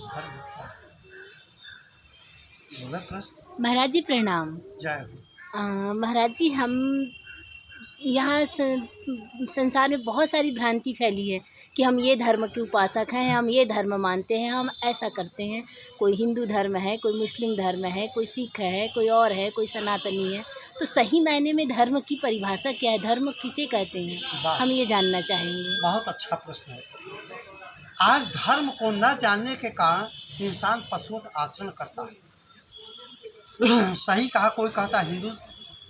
धर्म क्या है? बोला प्रश्न। महाराज जी प्रणाम। जय हो। महाराज जी, हम यहाँ संसार में बहुत सारी भ्रांति फैली है कि हम ये धर्म के उपासक हैं, हम ये धर्म मानते हैं, हम ऐसा करते हैं। कोई हिंदू धर्म है, कोई मुस्लिम धर्म है, कोई सिख है, कोई और है, कोई सनातनी है। तो सही मायने में धर्म की परिभाषा क्या है? धर्म किसे कहते हैं? हम ये जानना चाहेंगे। बहुत अच्छा प्रश्न है। आज धर्म को न जानने के कारण इंसान पशुवत आचरण करता है। सही कहा, कोई कहता हिंदू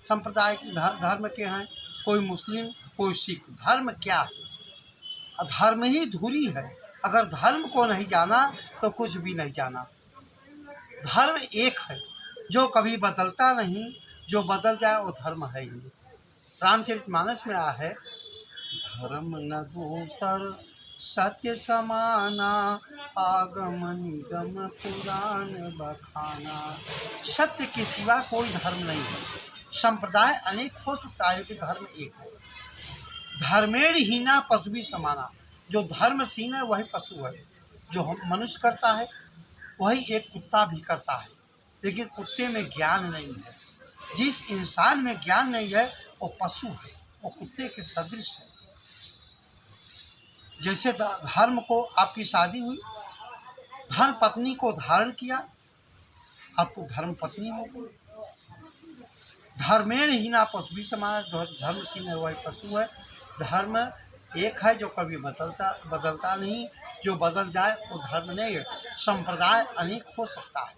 संप्रदाय के धर्म के हैं, कोई मुस्लिम, कोई सिख। धर्म क्या है? धर्म ही धुरी है। अगर धर्म को नहीं जाना तो कुछ भी नहीं जाना। धर्म एक है जो कभी बदलता नहीं, जो बदल जाए वो धर्म है ही नहीं। रामचरितमानस में आया है, धर्म न दूसर सत्य समाना, आगम निगम पुराण बखाना। सत्य के सिवा कोई धर्म नहीं है। संप्रदाय अनेक हो सकता है कि धर्म एक है। धर्मेण हीना पशु भी समाना। जो धर्महीन है वही पशु है। जो हम मनुष्य करता है वही एक कुत्ता भी करता है। लेकिन कुत्ते में ज्ञान नहीं है। जिस इंसान में ज्ञान नहीं है वो पशु है, वो कुत्ते के सदृश है। जैसे धर्म को, आपकी शादी हुई, धर्म पत्नी को धारण किया, आपको धर्म पत्नी हो गई। धर्मेण हीना पशु भी समान। धर्महीन है वही पशु है। धर्म एक है जो कभी बदलता नहीं, जो बदल जाए वो धर्म नहीं है। संप्रदाय अनेक हो सकता है।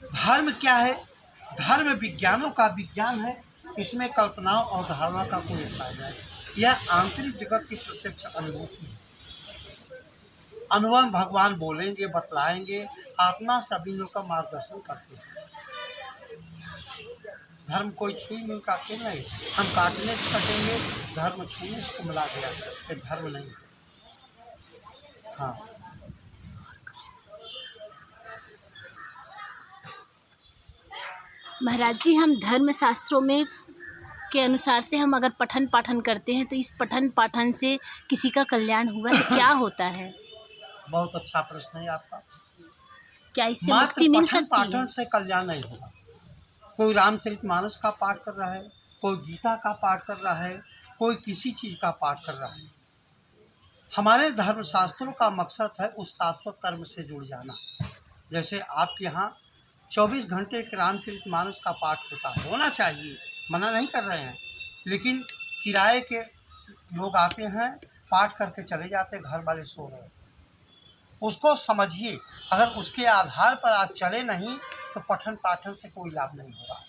धर्म क्या है? धर्म विज्ञानों का विज्ञान है। इसमें कल्पनाओं और धारणा का कोई स्थान नहीं। यह आंतरिक जगत की प्रत्यक्ष अनुभूति है। अनुभव भगवान बोलेंगे, बतलाएंगे, आत्मा सभी लोगों का मार्गदर्शन करते हैं। धर्म कोई छुई मुई का खेल नहीं। हम काटने से कटेंगे, धर्म छूने से मिला गया, ये धर्म नहीं है। हाँ, महाराज जी, हम धर्म शास्त्रों में के अनुसार से हम अगर पठन पाठन करते हैं तो इस पठन पाठन से किसी का कल्याण हुआ तो क्या होता है? बहुत अच्छा प्रश्न है आपका। क्या इससे मात्र मुक्ति मिल पठन सकती पाठन है? से कल्याण नहीं होगा। कोई रामचरितमानस का पाठ कर रहा है, कोई गीता का पाठ कर रहा है, कोई किसी चीज़ का पाठ कर रहा है। हमारे धर्मशास्त्रों का मकसद है उस शाश्वत कर्म से जुड़ जाना। जैसे आपके यहाँ 24 घंटे के रामचरितमानस का पाठ होना चाहिए, मना नहीं कर रहे हैं। लेकिन किराए के लोग आते हैं, पाठ करके चले जाते, घर वाले सो रहे हैं। उसको समझिए। अगर उसके आधार पर आप चले नहीं तो पठन पाठन से कोई लाभ नहीं होगा।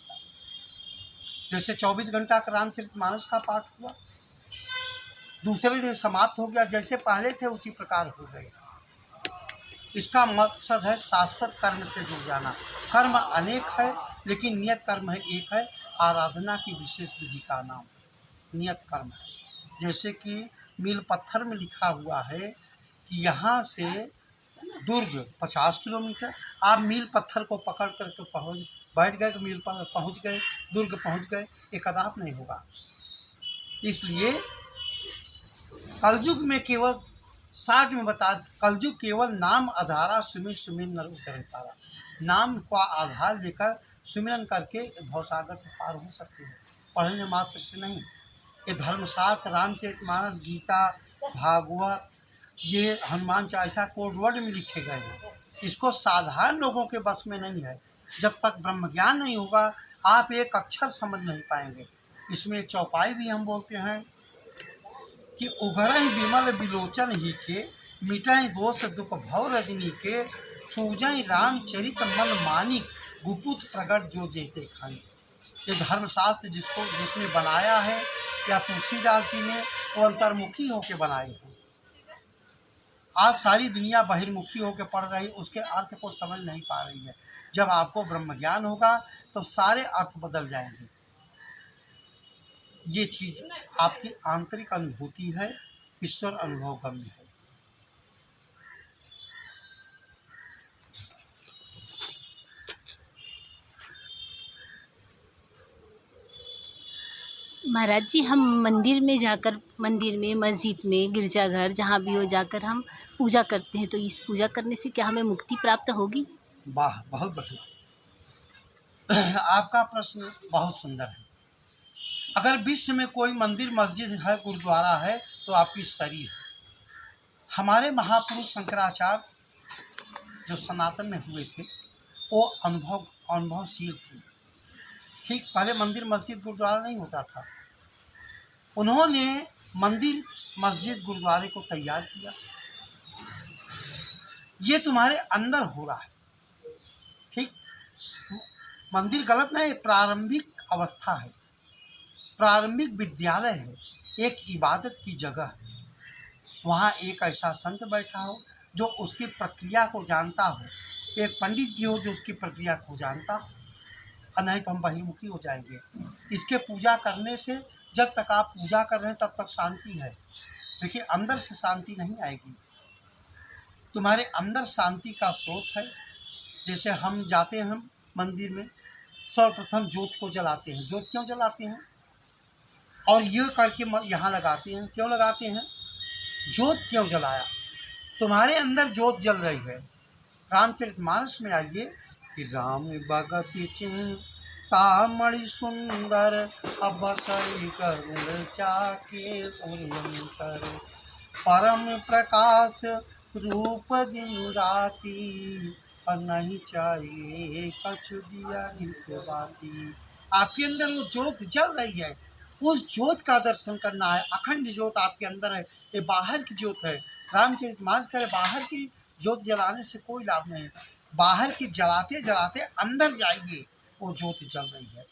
जैसे 24 घंटा का रामचरितमानस का पाठ हुआ, दूसरे दिन समाप्त हो गया, जैसे पहले थे उसी प्रकार हो गए। इसका मकसद है शाश्वत कर्म से जुड़ जाना। कर्म अनेक है लेकिन नियत कर्म है एक है। आराधना की विशेष विधि का नाम नियत कर्म है। जैसे कि मील पत्थर में लिखा हुआ है कि यहाँ से दुर्ग 50 किलोमीटर। आप मील पत्थर को पकड़ करके बैठ गए, मील पर पहुँच गए, दुर्ग पहुँच गए, एक कदाप नहीं होगा। इसलिए कलयुग में केवल 60 में बता, कलयुग केवल नाम आधारा, सुमिर सुमिर नर उतरे तारा। नाम का आधार लेकर सुमिरन करके भवसागर से पार हो सकते हैं, पढ़ने मात्र से नहीं। ये धर्मशास्त्र, रामचरितमानस, गीता, भागवत, ये हनुमान चालीसा कोड वर्ड में लिखे गए हैं। इसको साधारण लोगों के बस में नहीं है। जब तक ब्रह्म ज्ञान नहीं होगा आप एक अक्षर समझ नहीं पाएंगे। इसमें एक चौपाई भी हम बोलते हैं कि उघरहि विमल विलोचन ही के, मिटहि दोष दुख भव रजनी के, सूझहि रामचरित मन मानिक, गुपुत प्रगट जो जेते खानी। ये धर्मशास्त्र जिसने बनाया है या तुलसीदास जी ने, वो अंतर्मुखी होकर बनाए हैं। आज सारी दुनिया बहिर्मुखी होकर पढ़ रही, उसके अर्थ को समझ नहीं पा रही है। जब आपको ब्रह्म ज्ञान होगा तो सारे अर्थ बदल जाएंगे। ये चीज़ आपकी आंतरिक अनुभूति है, ईश्वर अनुभव गम्य है। महाराज जी, हम मंदिर में जाकर, मंदिर में, मस्जिद में, गिरजाघर जहाँ भी हो जाकर हम पूजा करते हैं, तो इस पूजा करने से क्या हमें मुक्ति प्राप्त होगी? वाह, बहुत बढ़िया। आपका प्रश्न बहुत सुंदर है। अगर विश्व में कोई मंदिर, मस्जिद है, गुरुद्वारा है, तो आपकी शरीर है। हमारे महापुरुष शंकराचार्य जो सनातन में हुए थे, वो अनुभवशील थे। ठीक, पहले मंदिर, मस्जिद, गुरुद्वारा नहीं होता था। उन्होंने मंदिर, मस्जिद, गुरुद्वारे को तैयार किया। ये तुम्हारे अंदर हो रहा है। ठीक, मंदिर गलत नहीं, प्रारंभिक अवस्था है, प्रारंभिक विद्यालय है, एक इबादत की जगह है। वहाँ एक ऐसा संत बैठा हो जो उसकी प्रक्रिया को जानता हो, एक पंडित जी हो जो उसकी प्रक्रिया को जानता हो, और नहीं तो हम बहिर्मुखी हो जाएंगे। इसके पूजा करने से, जब तक आप पूजा कर रहे हैं तब तक शांति है, देखिए अंदर से शांति नहीं आएगी। तुम्हारे अंदर शांति का स्रोत है। जैसे हम जाते हैं मंदिर में, सर्वप्रथम ज्योत को जलाते हैं। ज्योत क्यों जलाते हैं? और ये करके यहाँ लगाते हैं। क्यों लगाते हैं? ज्योत क्यों जलाया? तुम्हारे अंदर ज्योत जल रही है। रामचरितमानस में आइए कि राम भगत चिंता मणि सुंदर, अबसई करुण चाके उर्यंतर, परम प्रकाश रूप दिन राती, और नहीं चाहिए कछु दिया नित्य बाती। आपके अंदर वो ज्योत जल रही है, उस ज्योत का दर्शन करना है। अखंड ज्योत आपके अंदर है, ये बाहर की ज्योत है। रामचरितमानस करे बाहर की ज्योत जलाने से कोई लाभ नहीं। बाहर की जलाते जलाते अंदर जाइए, वो ज्योत जल रही है।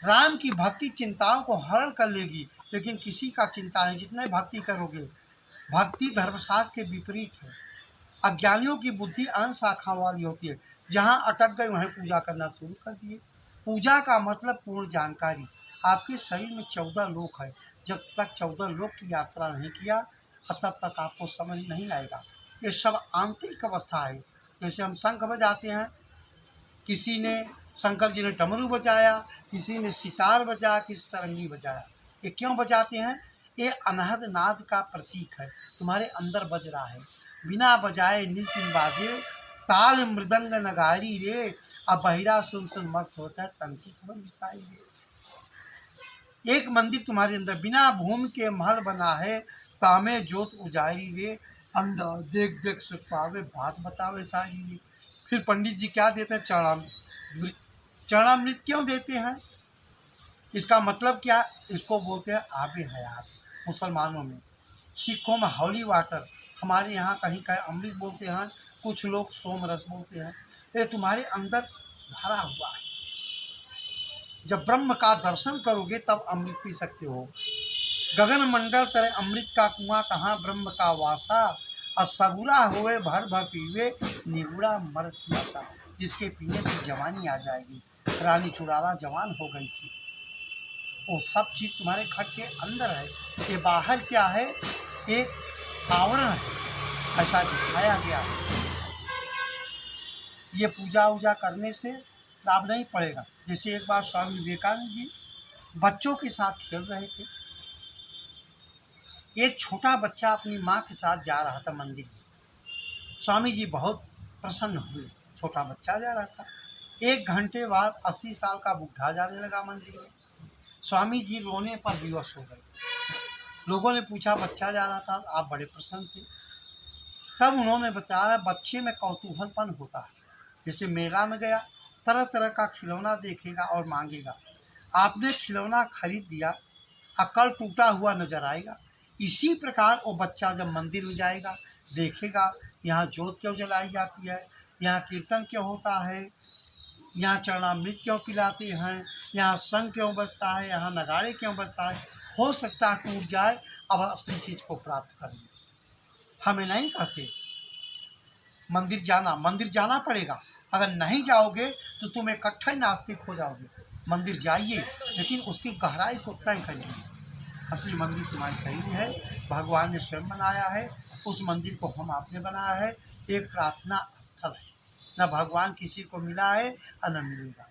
राम की भक्ति चिंताओं को हरण कर लेगी, लेकिन किसी का चिंता नहीं। जितने भक्ति करोगे, भक्ति धर्मशास्त्र के विपरीत है। अज्ञानियों की बुद्धि अनंत शाखाओं वाली होती है। जहाँ अटक गए वहीं पूजा करना शुरू कर दिए। पूजा का मतलब पूर्ण जानकारी। आपके शरीर में 14 लोक है। जब तक 14 लोक की यात्रा नहीं किया, तब तक आपको समझ नहीं आएगा। ये सब आंतरिक अवस्था है। जैसे हम शंख बजाते हैं, किसी ने, शंकर जी ने डमरू बजाया, किसी ने सितार बजाया, किसी सरंगी बजाया। ये क्यों बजाते हैं? ये अनहद नाद का प्रतीक है। तुम्हारे अंदर बज रहा है। बिना बजाए निज दिन बाजे, ताल मृदंग नगारी रे, अब बहिरा सुन सुन मस्त होता है, तन की खबर विसाई रे। एक मंदिर तुम्हारे अंदर, बिना भूमि के महल बना है, तामे ज्योत उजारी रे, अंधा देख देख सुख पावे, बात बतावे सारी रे। फिर पंडित जी क्या देते हैं? चरणामृत। चरणामृत क्यों देते हैं? इसका मतलब क्या? इसको बोलते हैं आबे हयात मुसलमानों में। सिखों में हौली वाटर, हमारे यहाँ कहीं कहीं अमृत बोलते हैं, कुछ लोग सोम रस बोलते हैं। ये तुम्हारे अंदर भरा हुआ है। जब ब्रह्म का दर्शन करोगे तब अमृत पी सकते हो। गगन मंडल तरह अमृत का कुआं, कहाँ ब्रह्म का वासा, और सगुरा होए भर भर पीवे, निगुड़ा मरत नशा। जिसके पीने से जवानी आ जाएगी। रानी चुड़ाला जवान हो गई थी। वो सब चीज़ तुम्हारे खट के अंदर है। ये बाहर क्या है? एक आवरण है, ऐसा दिखाया गया है। ये पूजा वूजा करने से लाभ नहीं पड़ेगा। जैसे एक बार स्वामी विवेकानंद जी बच्चों के साथ खेल रहे थे। एक छोटा बच्चा अपनी माँ के साथ जा रहा था मंदिर में। स्वामी जी बहुत प्रसन्न हुए। छोटा बच्चा जा रहा था। 1 घंटे बाद 80 साल का बूढ़ा जाने लगा मंदिर में। स्वामी जी रोने पर विवश हो गए। लोगों ने पूछा, बच्चा जा रहा था, आप बड़े प्रसन्न थे। तब उन्होंने बताया, बच्चे में कौतूहलपन होता है। जैसे मेला में गया, तरह तरह का खिलौना देखेगा और मांगेगा। आपने खिलौना खरीद दिया, अकल टूटा हुआ नजर आएगा। इसी प्रकार वो बच्चा जब मंदिर में जाएगा, देखेगा यहाँ ज्योत क्यों जलाई जाती है, यहाँ कीर्तन क्यों होता है, यहाँ चरणामृत क्यों पिलाते हैं, यहाँ शंख क्यों बजता है, यहाँ नगाड़े क्यों बजता है। हो सकता है टूट जाए, अब असली चीज़ को प्राप्त कर ले। हमें नहीं कहते मंदिर जाना पड़ेगा। अगर नहीं जाओगे तो तुम इकट्ठा ही नास्तिक हो जाओगे। मंदिर जाइए, लेकिन उसकी गहराई को तय करिए। असली मंदिर तुम्हारी शरीर है, भगवान ने स्वयं बनाया है। उस मंदिर को हम आपने बनाया है। एक प्रार्थना स्थल है। न भगवान किसी को मिला है और न मिलेगा।